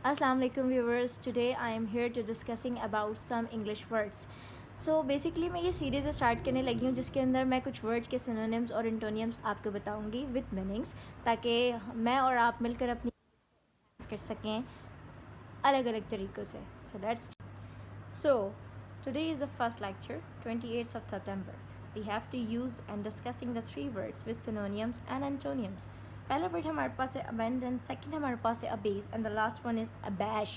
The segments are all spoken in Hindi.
Assalamu alaikum viewers. Today I am here to discussing about some English words. So basically मैं ये सीरीज़ स्टार्ट करने लगी हूँ जिसके अंदर मैं कुछ वर्ड्स के सिनोनिम्स और इंटोनियम्स आपको बताऊँगी विद मीनिंग्स, ताकि मैं और आप मिलकर अपनी कर सकें अलग अलग तरीक़ों से. So today is the first lecture, 28th of September. We have to use and discussing the three words with synonyms and antonyms. पहला वर्ड हमारे पास है abandon, सेकंड हमारे पास है abase, and the last one is abash.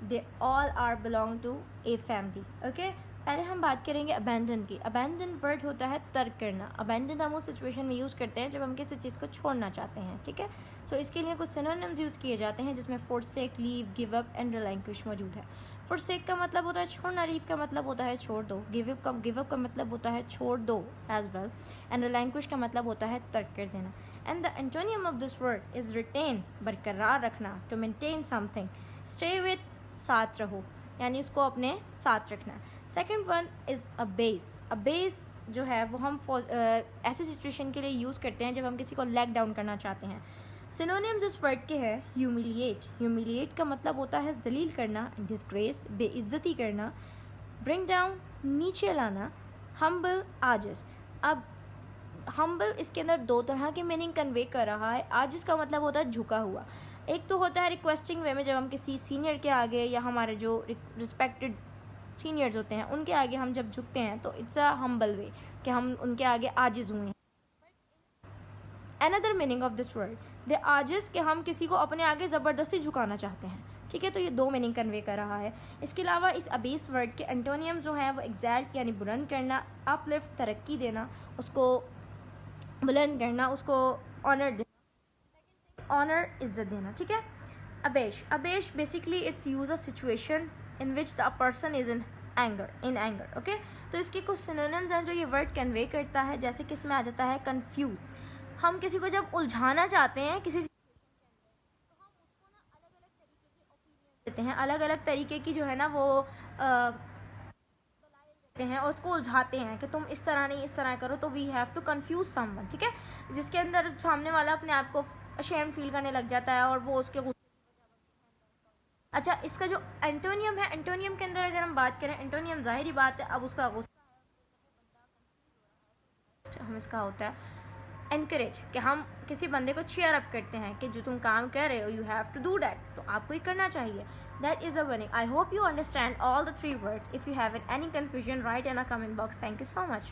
They all are belong to a family. Okay? पहले हम बात करेंगे abandon की. abandon वर्ड होता है तर्क करना. abandon हम उस सिचुएशन में यूज़ करते हैं जब हम किसी चीज़ को छोड़ना चाहते हैं. ठीक है? सो इसके लिए कुछ सिनोनिम्स यूज़ किए जाते हैं जिसमें forsake, leave, give up and relinquish मौजूद है. forsake का मतलब होता है छोड़ना, leave का मतलब होता है छोड़ दो, give up का मतलब होता है छोड़ दो as well, and relinquish का मतलब होता है तर्क कर देना. And the antonym of this word is retain, बरकरार रखना, to maintain something. Stay with, साथ रहो, यानी उसको अपने साथ रखना. Second one is abase. abase जो है वो हम ऐसे सिचुएशन के लिए यूज़ करते हैं जब हम किसी को लेग डाउन करना चाहते हैं. सिनोनिम्स इस वर्ड के हैं ह्यूमिलिएट. ह्यूमिलिएट का मतलब होता है जलील करना, डिस्ग्रेस, बेइज्जती करना, ब्रिंग डाउन, नीचे लाना, हम्बल, आजिज़. अब हम्बल इसके अंदर दो तरह की मीनिंग कन्वे कर रहा है. आजिज़ का मतलब होता है झुका हुआ. एक तो होता है रिक्वेस्टिंग वे में, जब हम किसी सीनियर के आगे या हमारे जो रिस्पेक्टेड सीनियर्स होते हैं उनके आगे हम जब झुकते हैं तो इट्स अ हम्बल वे कि हम उनके आगे आजिज़ हुए हैं. Another meaning of this word the आजिज़ कि हम किसी को अपने आगे ज़बरदस्ती झुकाना चाहते हैं. ठीक है, तो ये दो मीनिंग कन्वे कर रहा है. इसके अलावा इस अबेस वर्ड के एंटोनियम जो हैं वो एग्जैल्ट यानी बुलंद करना, अपलिफ्ट तरक्की देना, उसको बुलंद करना, उसको ऑनर देना, ऑनर इज्जत देना. ठीक है. Abash. Abash basically it's use a situation in which the person is in anger. Okay, तो इसके कुछ सिनोनिम्स हैं जो ये वर्ड कन्वे करता है. जैसे कि इसमें आ जाता है कंफ्यूज. हम किसी को जब उलझाना चाहते हैं किसी देते हैं, अलग अलग तरीके की जो है ना वो हैं और उसको उलझाते हैं कि तुम इस तरह नहीं इस तरह करो, तो we have to confuse someone. ठीक है, जिसके अंदर सामने वाला अपने आप को अशेम फील करने लग जाता है और वो उसके अच्छा, इसका जो एंटोनियम है, एंटोनियम के अंदर अगर हम बात करें, एंटोनियम जाहिर बात है अब उसका हम इसका होता है एनकरेज, कि हम किसी बंदे को चीयर अप करते हैं कि जो तुम काम कर रहे हो you have to do that, तो आपको ही करना चाहिए. That is a meaning. I hope you understand all the three words. If you have any confusion write in a comment box. Thank you so much.